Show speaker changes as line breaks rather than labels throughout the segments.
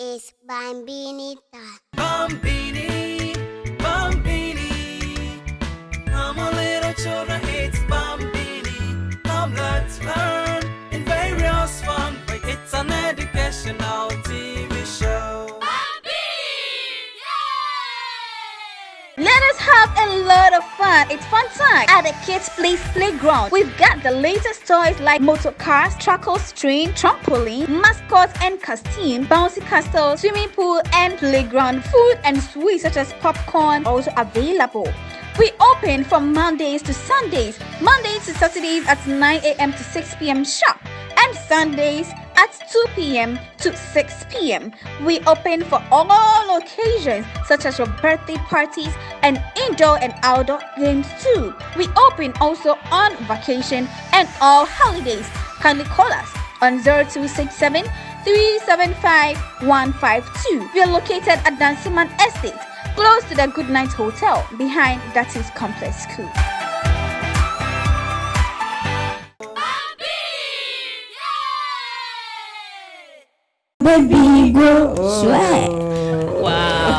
is Bambini.
Bambini, Bambini. Come on, little children, it's Bambini. Come, let's learn in various fun. It's an educational TV show.
Let us have a lot of fun. It's fun time at the Kids Place Playground. We've got the latest toys like motor cars, trackle train, trampoline, mascots and costume, bouncy castle, swimming pool and playground. Food and sweets such as popcorn also available. We open from Mondays to Sundays, Mondays to Saturdays at 9 a.m. to 6 p.m. sharp, and Sundays at 2 p.m. to 6 p.m. We open for all occasions such as your birthday parties and indoor and outdoor games too. We open also on vacation and all holidays. Kindly call us on 0267 375 152. We are located at Dansiman Estate, close to the Goodnight Hotel behind Datis Complex School.
Baby, go sweat.
Wow.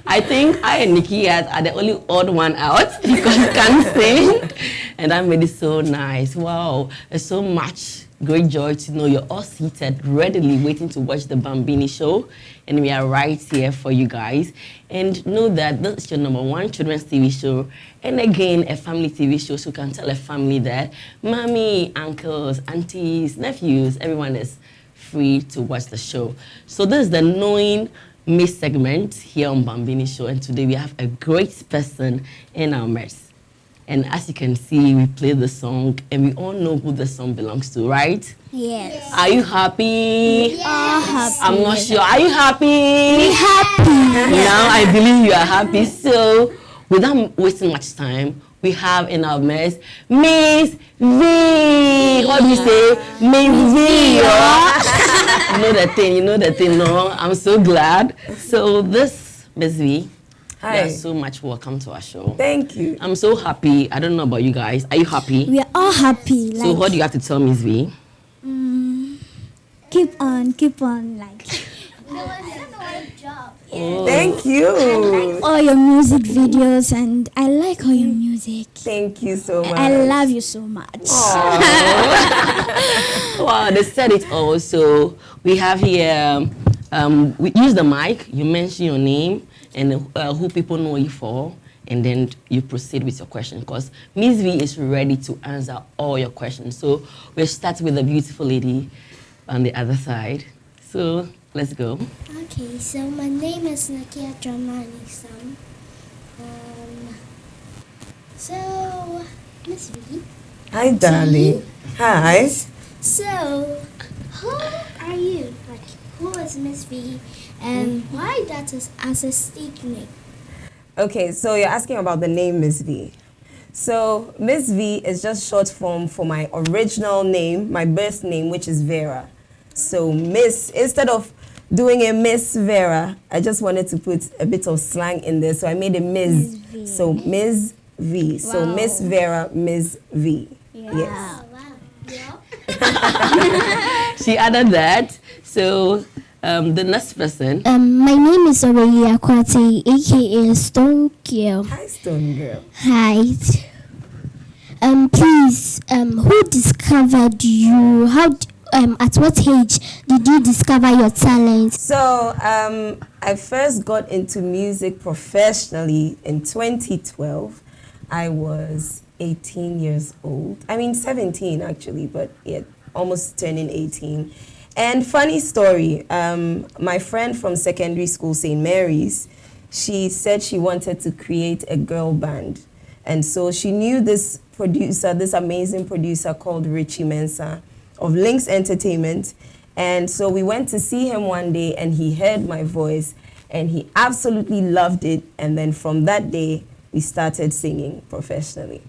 I think I and Nikki are the only odd one out because you can't sing. And that made it so nice. Wow. There's so much great joy to know you're all seated, readily waiting to watch the Bambini show. And we are right here for you guys. And know that this is your #1 children's TV show. And again, a family TV show. So you can tell a family that mommy, uncles, aunties, nephews, everyone is free to watch the show. So this is the Knowing Miss segment here on Bambini Show, and today we have a great person in our midst. And as you can see, we play the song, and we all know who the song belongs to, right?
Yes.
Are you happy?
Yes.
I'm not sure. Are you happy?
Happy.
Now I believe you are happy. So without wasting much time, we have in our midst Mzvee. What do you say? Mzvee. You know the thing. No, I'm so glad. So this Mzvee,
Hi.
you're so much welcome to our show.
Thank you.
I'm so happy. I don't know about you guys. Are you happy?
We are all happy.
So what do you have to tell Mzvee?
Keep on, like.
Thank you.
All your music videos, and I like all your music.
Thank you so much.
I love you so much.
Wow, they said it all. So we have here, we use the mic, you mention your name and who people know you for, and then you proceed with your question, because Mzvee is ready to answer all your questions. So we'll start with the beautiful lady on the other side. So let's go.
Okay, so my name is Nakia Dramani Sam. So, Miss V.
Hi, darling. Hi.
So, who are you? Like, who is Miss V? And why that is as a stick name?
Okay, so you're asking about the name Mzvee. So Mzvee is just short form for my original name, my birth name, which is Vera. So Miss, instead of doing a Miss Vera, I just wanted to put a bit of slang in there, so I made a Ms.
Mzvee.
So Ms. V. So
Wow.
Miss Vera, Ms. V.
Yeah.
Yes.
Wow. Yeah.
She added that. So the next person.
My name is Aurelia Kwate, aka Stone Girl.
Hi, Stone Girl.
Hi. Please, who discovered you? At what age did you discover your talent?
So I first got into music professionally in 2012. I was 18 years old. I mean 17 actually, but yeah, almost turning 18. And funny story, my friend from secondary school, St. Mary's, she said she wanted to create a girl band. And so she knew this producer, this amazing producer called Richie Mensah of Lynx Entertainment. And so we went to see him one day, and he heard my voice and he absolutely loved it. And then from that day, we started singing professionally.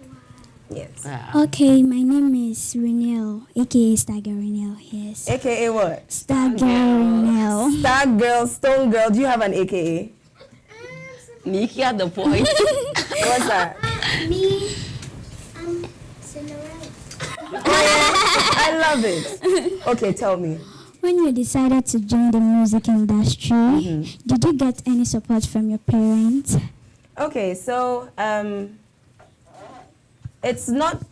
Yes.
Wow.
Okay, my name is Renelle, aka Star Girl Renelle. Yes.
AKA what?
Star Girl Renelle.
Star Girl, Stone Girl. Do you have an AKA?
Nikki at the point.
What's that?
Me, Cinderella.
I love it. Okay, tell me.
When you decided to join the music industry, did you get any support from your parents?
Okay, so it's not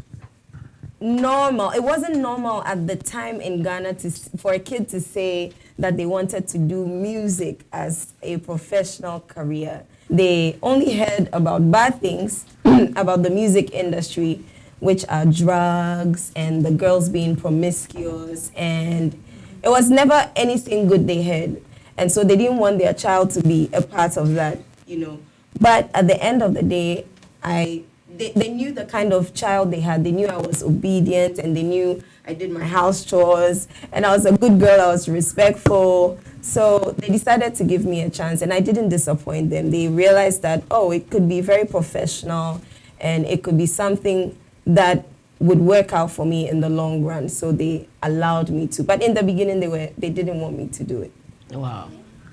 normal. It wasn't normal at the time in Ghana for a kid to say that they wanted to do music as a professional career. They only heard about bad things about the music industry, which are drugs and the girls being promiscuous, and it was never anything good they heard. And so they didn't want their child to be a part of that, you know. But at the end of the day, they knew the kind of child they had. They knew I was obedient, and they knew I did my house chores, and I was a good girl, I was respectful. So they decided to give me a chance, and I didn't disappoint them. They realized that, oh, it could be very professional, and it could be something that would work out for me in the long run. So they allowed me to. But in the beginning, they didn't want me to do it.
Wow.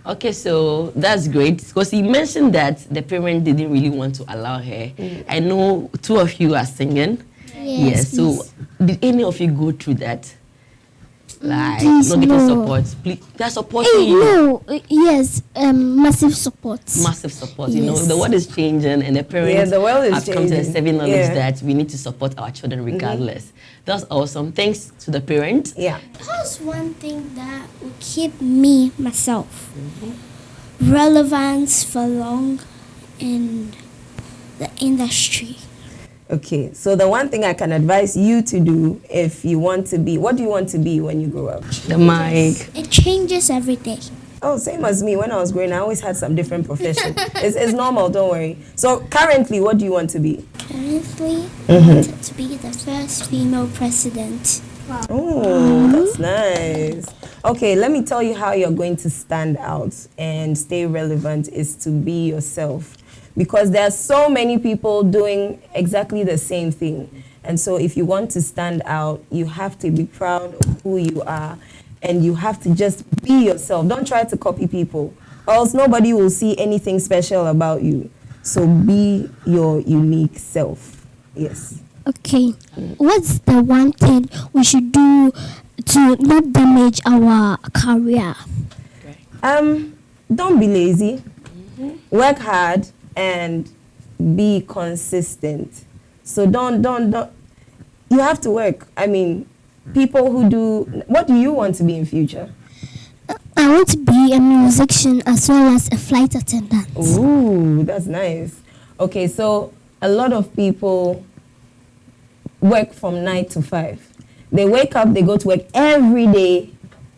Okay, so that's great, because he mentioned that the parents didn't really want to allow her. I know two of you are singing. Yes. So did any of you go through that? Like,
Please,
not getting
no.
support? Please, they're supporting you.
No, yes, massive support.
Massive support. You know,
Yes.
the world is changing, and the parents
Yeah, the world is
have come to the
changing.
saving knowledge
Yeah.
that we need to support our children regardless. That's awesome. Thanks to the parents.
Yeah.
That's one thing that will keep me, myself, relevant for long in the industry.
Okay, so the one thing I can advise you to do if you want to be, what do you want to be when you grow up?
The mic.
It changes every day.
Oh, same as me. When I was growing, I always had some different profession. It's normal, don't worry. So currently, what do you want to be?
Currently, I wanted to be the first female president.
Oh, that's nice. Okay, let me tell you how you're going to stand out and stay relevant is to be yourself. Because there are so many people doing exactly the same thing. And so if you want to stand out, you have to be proud of who you are, and you have to just be yourself. Don't try to copy people, or else nobody will see anything special about you. So be your unique self. Yes.
Okay, what's the one thing we should do to not damage our career?
Don't be lazy. Work hard and be consistent. So don't. You have to work. I mean, people who do. What do you want to be in future?
I want to be a musician as well as a flight attendant.
Ooh, that's nice. Okay, so a lot of people work from 9 to 5. They wake up, they go to work every day,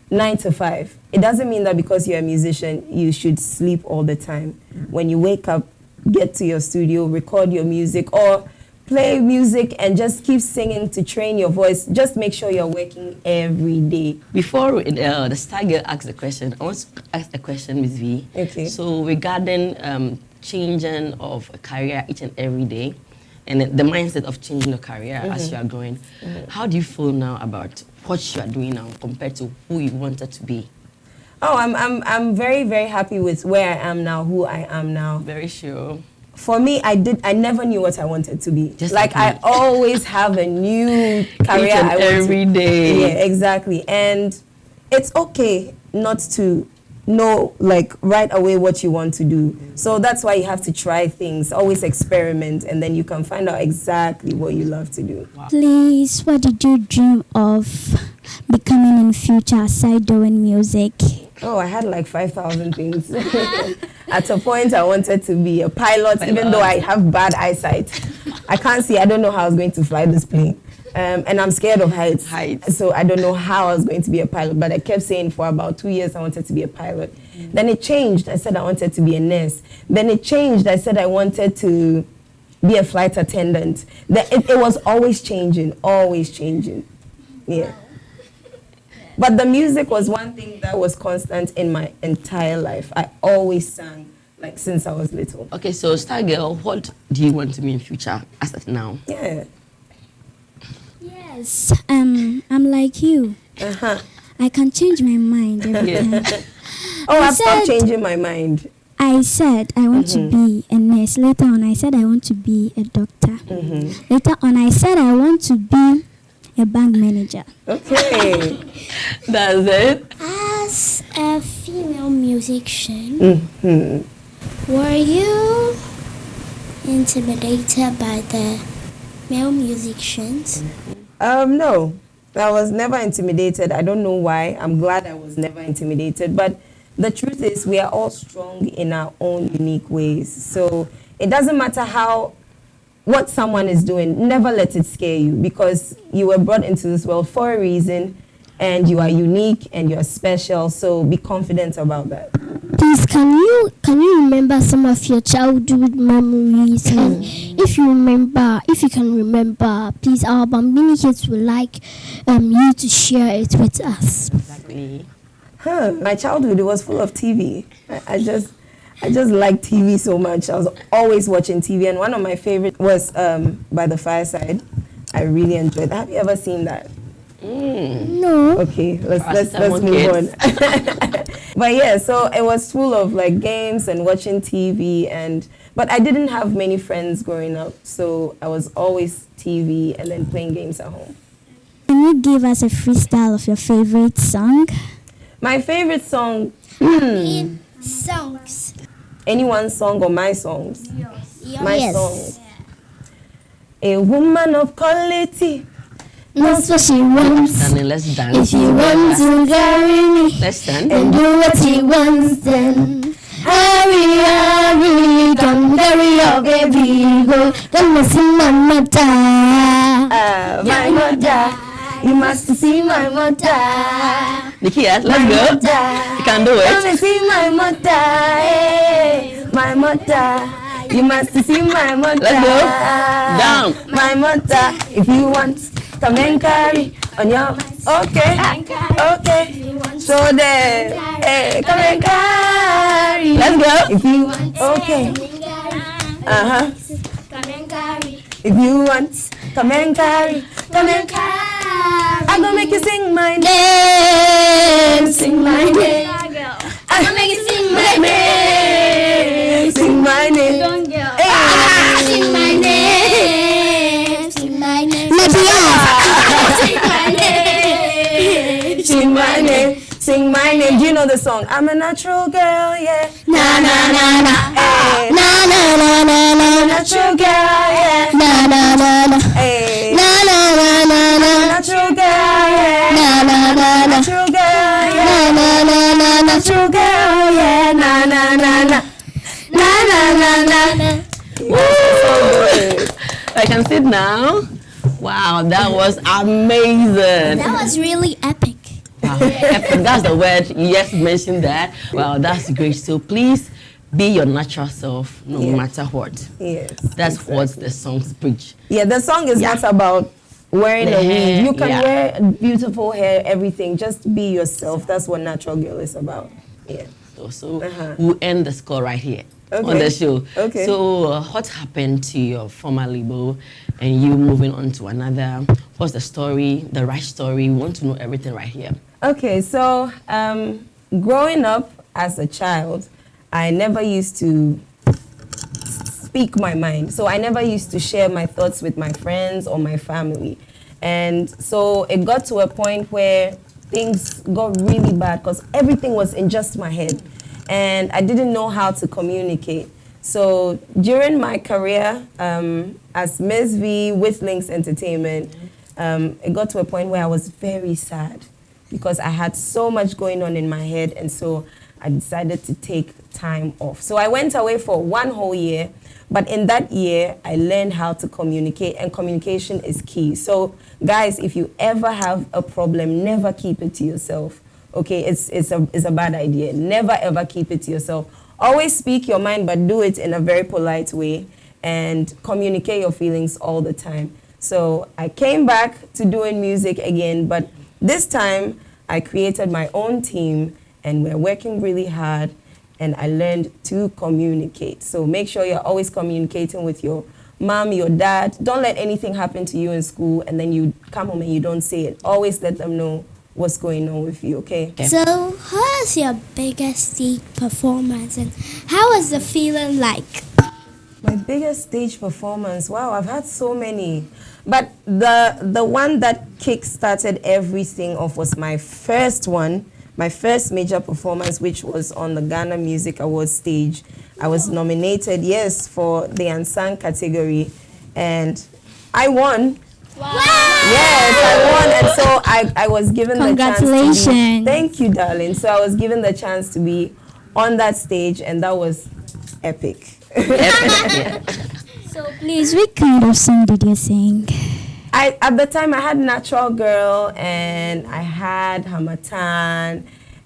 9 to 5. It doesn't mean that because you're a musician, you should sleep all the time. When you wake up, get to your studio, record your music, or play music and just keep singing to train your voice. Just make sure you're working every day.
Before the star girl asks the question, I want to ask a question, Mzvee.
Okay.
So regarding changing of a career each and every day, and the mindset of changing your career as you are growing, how do you feel now about what you are doing now compared to who you wanted to be?
Oh, I'm very, very happy with where I am now, who I am now.
Very sure.
For me, I never knew what I wanted to be.
Just
like
like
I always have a new career
Each and
I want
every
to,
day.
Yeah, exactly. And it's okay not to know like right away what you want to do. So that's why you have to try things, always experiment, and then you can find out exactly what you love to do.
Please, what did you dream of becoming in future aside doing music?
Oh, I had like 5,000 things. At a point, I wanted to be a pilot, even though I have bad eyesight. I can't see. I don't know how I was going to fly this plane. And I'm scared of heights. So I don't know how I was going to be a pilot. But I kept saying for about 2 years I wanted to be a pilot. Then it changed. I said I wanted to be a nurse. Then it changed. I said I wanted to be a flight attendant. It was always changing, always changing. Yeah. But the music was one thing that was constant in my entire life. I always sang, like since I was little.
Okay, so star girl, what do you want to be in future as of now?
Yeah.
Yes, I'm like you. I can change my mind every time.
Oh,
I
I've stopped
said-
changing my mind.
I said I want to be a nurse. Later on, I said I want to be a doctor. Later on, I said I want to be a bank manager.
Okay.
That's it.
As a female musician,
Mm-hmm.
were you intimidated by the male musicians?
No, I was never intimidated. I don't know why. I'm glad I was never intimidated. But the truth is, we are all strong in our own unique ways. So it doesn't matter what someone is doing. Never let it scare you, because you were brought into this world for a reason, and you are unique and you are special. So be confident about that.
Please, can you remember some of your childhood memories? And if you can remember, please, our Bambini kids would like you to share it with us.
Exactly.
My childhood, it was full of TV. I just liked TV so much. I was always watching TV, and one of my favorite was By the Fireside. I really enjoyed that. Have you ever seen that?
No.
Okay, let's
someone
move
kids.
on. But yeah, so it was full of like games and watching TV, but I didn't have many friends growing up, so I was always TV and then playing games at home.
Can you give us a freestyle of your favorite song?
My favorite song,
Songs.
anyone's song or my songs? My
Yes.
songs. A woman of quality.
That's what she wants.
Stanley, let's dance.
If you want to carry me
Let's stand.
and do what he wants, then hurry, hurry, come carry your baby, go. Come and see my mother.
My mother, you must see my mother.
Nikia, let's go. You can do
Come
it.
and see my mother, eh, my mother. You must see my mother.
Let's go. Down.
My mother, if you want, come and carry on your. Okay, okay. So there, hey, come and carry.
Let's go.
If you want, okay. If you want, come and carry, come and carry. I'm gonna make you sing my name, sing my name. I'm gonna make you sing my name, sing my name. Hey.
Sing my name. Sing my name.
Sing
my name.
Sing my name, sing my name. Do you know the song? I'm a natural girl, yeah.
Na na na na.
Hey.
Na na na na na.
Natural girl, yeah.
Na na na na.
Hey.
Na na na na na.
Natural girl, yeah.
Na na na na.
Natural girl, yeah.
Na na na na na.
Natural girl, yeah. Na na na na. Na na na na.
Woo! I can sit now. Wow, that was amazing.
That was really epic.
Wow, epic, that's the word. You just mentioned that. Wow, that's great. So please be your natural self, no
Yes.
matter what.
Yes.
That's what the songs preach.
Yeah, the song is
Yeah.
not about wearing
The
a
hair,
weave. You can
yeah.
wear beautiful hair, everything. Just be yourself. That's what Natural Girl is about. Yeah.
So
Uh-huh.
we'll end the score right here on
Okay.
the show.
Okay.
So what happened to your former label and you moving on to another? What's the story, the right story? We want to know everything right here.
Okay, so growing up as a child, I never used to speak my mind. So I never used to share my thoughts with my friends or my family. And so it got to a point where things got really bad because everything was in just my head. And I didn't know how to communicate. So during my career as Mzvee with Links Entertainment, it got to a point where I was very sad because I had so much going on in my head, and so I decided to take time off. So I went away for 1 whole year, but in that year, I learned how to communicate, and communication is key. So guys, if you ever have a problem, never keep it to yourself. Okay, it's a bad idea. Never ever keep it to yourself. Always speak your mind, but do it in a very polite way, and communicate your feelings all the time. So I came back to doing music again, but this time I created my own team, and we're working really hard, and I learned to communicate. So make sure you're always communicating with your mom, your dad. Don't let anything happen to you in school and then you come home and you don't say it. Always let them know what's going on with you, okay?
So, what was your biggest stage performance, and how was the feeling like?
My biggest stage performance. Wow, I've had so many. But the one that kick-started everything off was my first one, my first major performance, which was on the Ghana Music Awards stage. I was nominated, yes, for the unsung category, and I won. Wow. Yes, I won, and so I was given the chance to be,
Congratulations.
thank you, darling. So I was given the chance to be on that stage, and that was epic.
So please, what kind of song did you sing?
At the time I had Natural Girl and I had Hamatan,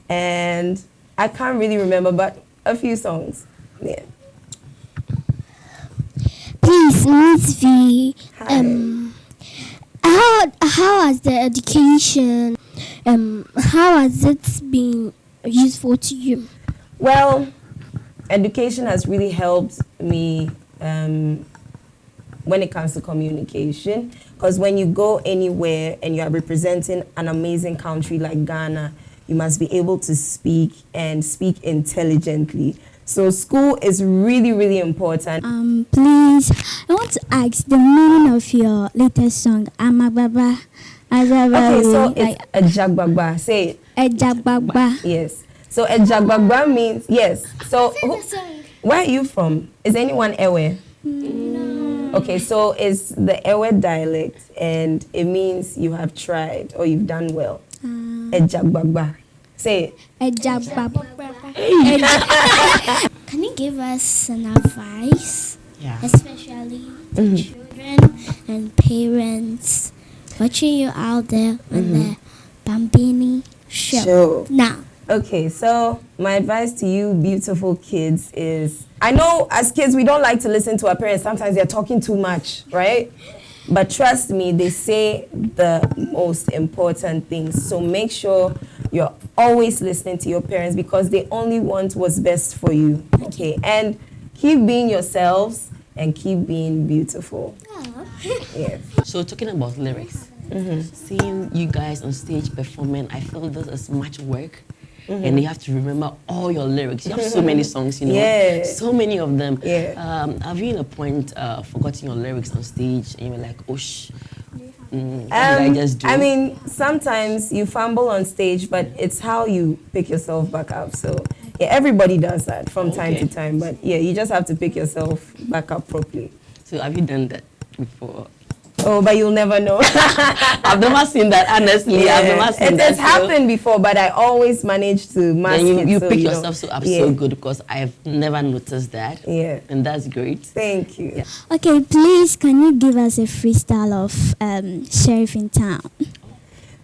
and I can't really remember, but a few songs. Yeah.
Please, Mzvee,
Hi.
how has the education, how has it been useful to you?
Well, education has really helped me when it comes to communication, because when you go anywhere and you are representing an amazing country like Ghana, you must be able to speak and speak intelligently. So school is really, really important.
Please, I want to ask the meaning of your latest song, Amababa.
Okay, so it's Ejagbagba. Say it.
Ejagbagba.
Yes. So Ejagbagba means yes. So
Sing the song.
where are you from? Is anyone Ewe? Okay, so it's the Ewe dialect, and it means you have tried or you've done well. Ejagbagba. Say it.
Ejagbagba.
Can you give us an advice,
Yeah.
especially to children and parents watching you out there on the Bambini show?
Sure.
Now,
Okay, so my advice to you beautiful kids is, I know as kids we don't like to listen to our parents. Sometimes they're talking too much, right? But trust me, they say the most important things. So make sure you're always listening to your parents because they only want what's best for you, okay? And keep being yourselves and keep being beautiful. Yes.
So talking about lyrics, seeing you guys on stage performing, I feel this is much work. And you have to remember all your lyrics. You have so many songs, you know,
Yeah.
so many of them.
Yeah.
Have you in a point forgotten your lyrics on stage and you were like, oh, what did I just do?
I mean, sometimes you fumble on stage, but it's how you pick yourself back up. So, yeah, everybody does that from time to time. But, yeah, you just have to pick yourself back up properly.
So have you done that before?
Oh, but you'll never know.
I've never seen that, honestly.
Yeah.
I've never seen
It
that.
has happened before, but I always manage to mask
Then
it.
you
so
pick
know.
yourself so up
Yeah.
so good because I've never noticed that.
Yeah.
And that's great.
Thank you.
Yeah.
Okay, please, can you give us a freestyle of Sheriff in Town?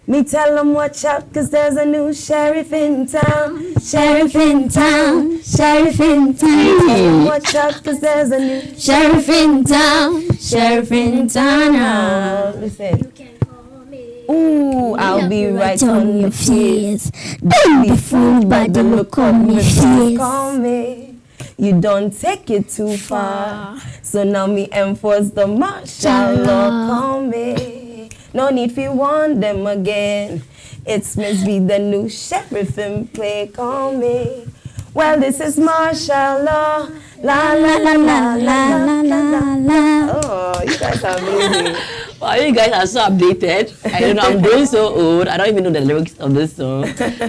Me tell them watch out, cause there's a new sheriff in town.
Sheriff in Town, Sheriff in Town,
Tell 'em watch out, cause there's a new
Sheriff in Town, Sheriff in Town.
Listen. Ooh, I'll be right on your face.
Don't be fooled by the look on your face.
Call me. You don't take it too far. So now me enforce the martial law. Call me. No need for warn them again. It's Mzvee, the new sheriff in play. Call me. Well, this is martial law. La la la la la la la la. Oh, you guys are amazing.
Wow, you guys are so updated. I don't know, I'm growing so old. I don't even know the lyrics of this song.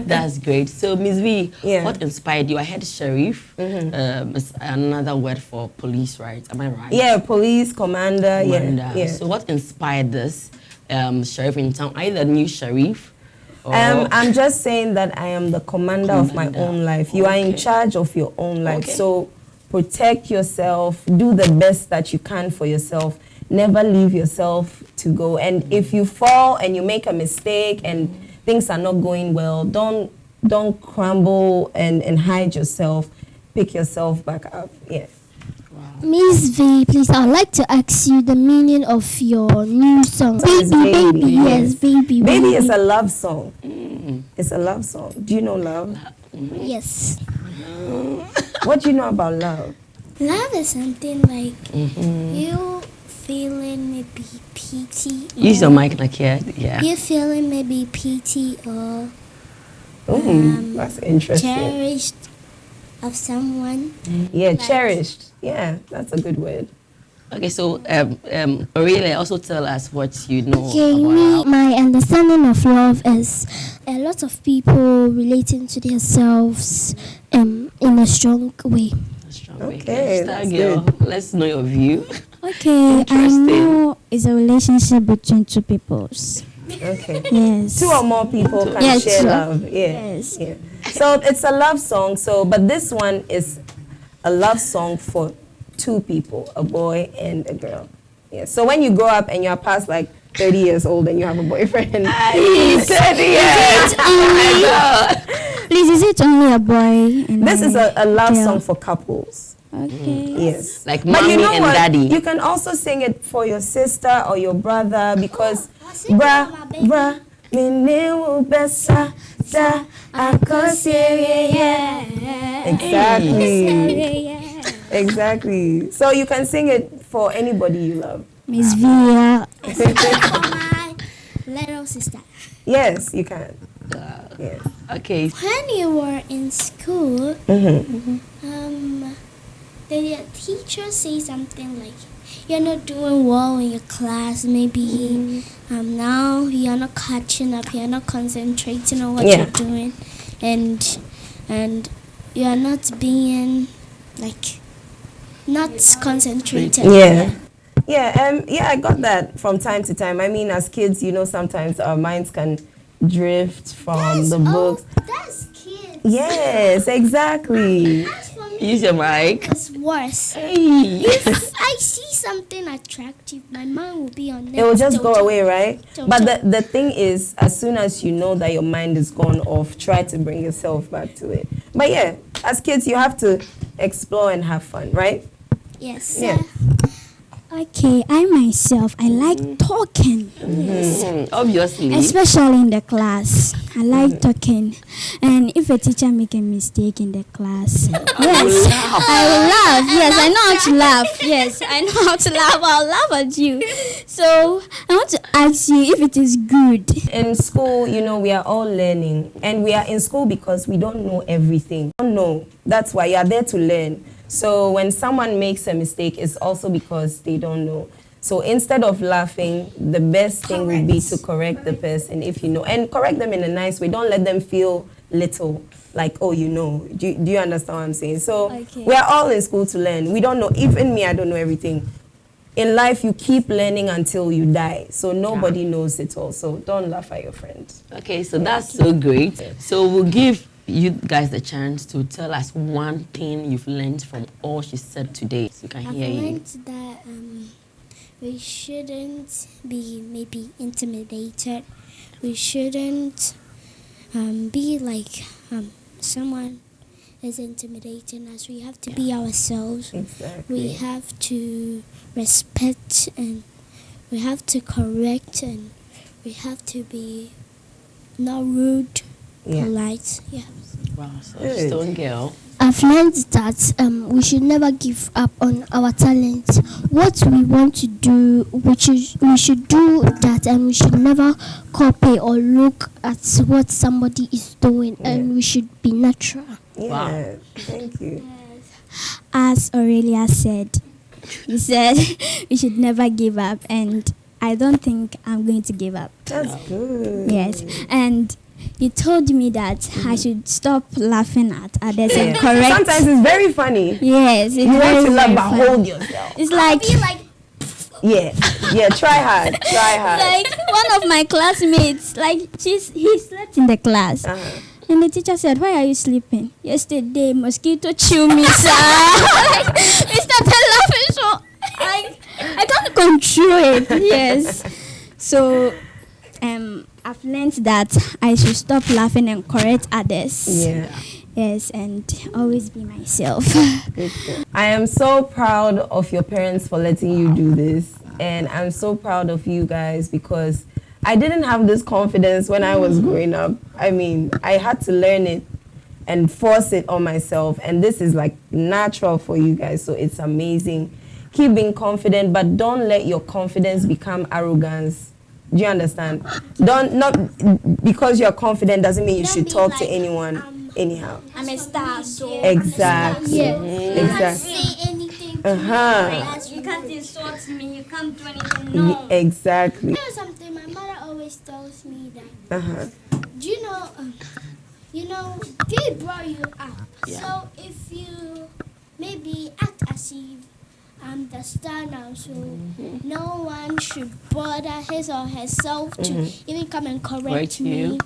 That's great. So, Mzvee,
Yeah.
what inspired you? I heard sheriff. It's another word for police, right? Am I right?
Yeah, police, commander,
Wonder.
yeah.
So, what inspired this sheriff in town? Are you the new sheriff? Or-
I'm just saying that I am the commander of my
Commander.
own life. You are in
Okay.
charge of your own life.
Okay.
So protect yourself. Do the best that you can for yourself. Never leave yourself to go. And if you fall and you make a mistake and things are not going well, don't crumble and hide yourself. Pick yourself back up. Yeah.
Mzvee, please, I'd like to ask you the meaning of your new song.
It's Baby,
Yes, baby.
Baby is a love song. It's a love song. Do you know love?
Yes.
What do you know about love?
love is something like you feeling maybe pity.
Use your mic, Nakia. Yeah.
You feeling maybe pity or
That's interesting.
cherished of someone.
Yeah, cherished. Yeah, that's a good word.
Okay, so Aurelia, also tell us what you know
Okay,
about
me,
love.
my understanding of love is a lot of people relating to themselves in a strong way.
Okay,
Star
that's
girl,
good.
let's know your view.
Okay, I
Interesting.
know it's a relationship between two peoples.
Okay.
Yes.
Two or more people can
Yes,
share
sure.
love. Yeah.
Yes.
Yeah. So it's a love song. But this one is a love song for two people, a boy and a girl. Yeah. So when you grow up and you're past like 30 years old and you have a boyfriend,
He said yes. Oh my God.
Please, is it only a boy? And
this is a love
girl?
song for couples.
Okay.
Yes.
Like
But
mommy
you know
and
what?
daddy.
You can also sing it for your sister or your brother because
sing it
bra
for my baby.
bra mineu besa da akosiri. Exactly. Exactly. So you can sing it for anybody you love.
Mzvee.
For my little sister.
Yes, you can. Yeah.
Okay.
When you were in school, the teacher say something like, "You're not doing well in your class. Maybe now you're not catching up. You're not concentrating on what
Yeah.
you're doing, and you're not being like not concentrated."
Yeah. Yeah, I got that from time to time. I mean, as kids, sometimes our minds can drift from the books.
That's kids.
Yes, exactly.
As for me,
Use your mic.
it's worse.
Hey.
If I see something attractive, my mind will be on it.
It will just go away, right?
Don't-
But the thing is, as soon as you know that your mind is gone off, try to bring yourself back to it. But yeah, as kids, you have to explore and have fun, right?
Yes.
Yeah.
Okay, I myself, I like talking.
Obviously.
Especially in the class. I like talking. And if a teacher make a mistake in the class, yes, I will laugh. Yes, I know how to laugh. Yes, I know how to laugh. I'll laugh at you. So I want to ask you if it is good.
In school, we are all learning. And we are in school because we don't know everything. We don't know. That's why you are there to learn. So when someone makes a mistake, it's also because they don't know. So instead of laughing, the best thing would be to correct the person if you know. And correct them in a nice way. Don't let them feel little, like, oh, you know. Do you understand what I'm saying? So we are all in school to learn. We don't know. Even me, I don't know everything. In life, you keep learning until you die. So nobody knows it all. So don't laugh at your friends.
Okay, so that's so great. So we'll give you guys the chance to tell us one thing you've learned from all she said today. So we can
I've
hear you.
learned that we shouldn't be maybe intimidated. We shouldn't be like someone is intimidating us. We have to be ourselves.
Exactly.
We have to respect and we have to correct and we have to be not rude, polite. Yeah.
Wow, so
Good.
Stone Girl.
I've learned that we should never give up on our talent. What we want to do, we should do that, and we should never copy or look at what somebody is doing, and we should be natural.
Yeah.
Wow.
Thank you.
As Aurelia said, he said we should never give up, and I don't think I'm going to give up.
That's good.
Yes, and you told me that I should stop laughing at others and correct.
Sometimes it's very funny.
Yes, it's
You want
very,
to laugh,
very
but
funny.
hold yourself.
It's like
Yeah. Try hard. Try hard.
like one of my classmates, like he slept in the class. And the teacher said, "Why are you sleeping?" "Yesterday, mosquito chew me, sir." Like, we started laughing, so I can't control it. Yes. So, I've learned that I should stop laughing and correct others.
Yeah.
Yes, and always be myself.
I am so proud of your parents for letting you do this. And I'm so proud of you guys because I didn't have this confidence when I was growing up. I mean, I had to learn it and force it on myself. And this is like natural for you guys. So it's amazing. Keep being confident, but don't let your confidence become arrogance. Do you understand? Not because you're confident doesn't mean you
Don't
should
be
talk
like,
to anyone. anyhow.
I'm a star, so
Exactly.
Yeah.
Exactly.
Say anything.
you can't insult me. You can't do anything. No.
Exactly.
You know something? My mother always tells me that. Do you know, they brought you up.
Yeah.
So if you maybe act as if I'm the star now, so no one should bother his or herself to even come and correct me.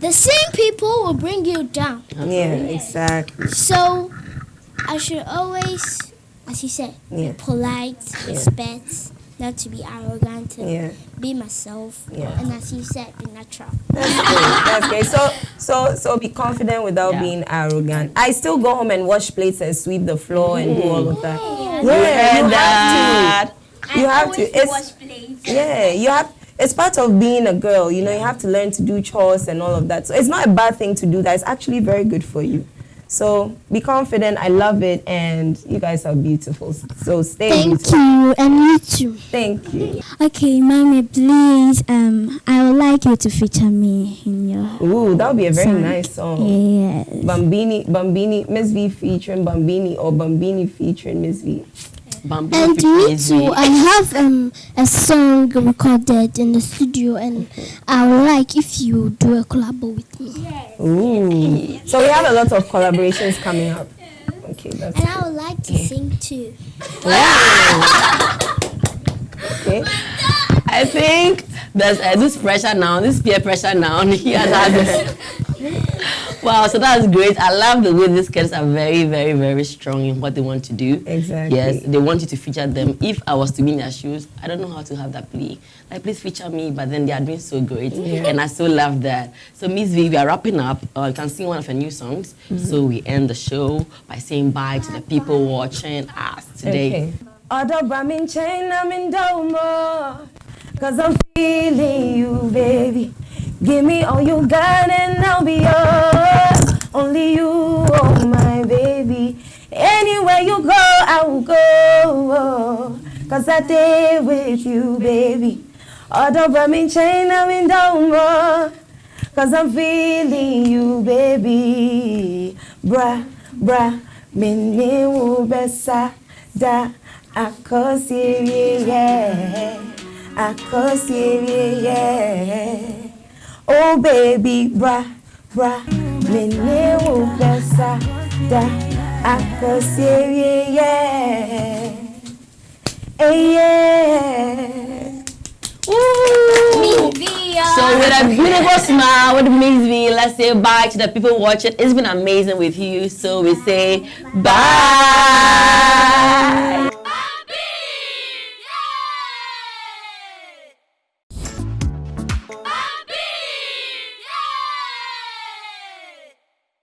The same people will bring you down.
Yeah, exactly.
So I should always, as you said, be polite, respect, not to be arrogant, and be myself, and as you said, be natural.
That's great. So be confident without being arrogant. I still go home and wash plates and sweep the floor and do all of that. You have to. You have. It's part of being a girl. You know, you have to learn to do chores and all of that. So it's not a bad thing to do that. It's actually very good for you. So be confident. I love it, and you guys are beautiful. So stay beautiful.
Thank you, and you too.
Thank you.
Okay, mommy, please. I would like you to feature me in your.
Ooh, that would be a very
song.
nice song.
Yes.
Bambini, Mzvee featuring Bambini or Bambini featuring Mzvee.
And me too. I have a song recorded in the studio, and I would like if you do a collabo with me.
Ooh. So we have a lot of collaborations coming up. Okay, that's
And I would like to sing too.
okay.
I think there's this pressure now, this peer pressure now. He has had this. Wow, so that's great. I love the way these kids are very, very, very strong in what they want to do.
Exactly.
Yes, they want you to feature them. If I was to be in their shoes, I don't know how to have that plea. Like, please feature me, but then they are doing so great. And I so love that. So, Mzvee, we are wrapping up. You can sing one of your new songs. So we end the show by saying bye to the people watching us today.
Cause I'm feeling you, baby. Give me all you got and I'll be yours. Only you, oh my baby. Anywhere you go, I will go. Cause I stay with you, baby. Although I'm in chain, I'm in down. Cause I'm feeling you, baby. Bra, minne wu besa da akosiri, yeah. Akosiri, yeah. Oh baby, bra, minne wu besa da akosiri, yeah. Hey, yeah.
So with a beautiful smile, with Mzvee, let's say bye to the people watching. It's been amazing with you. So we say bye.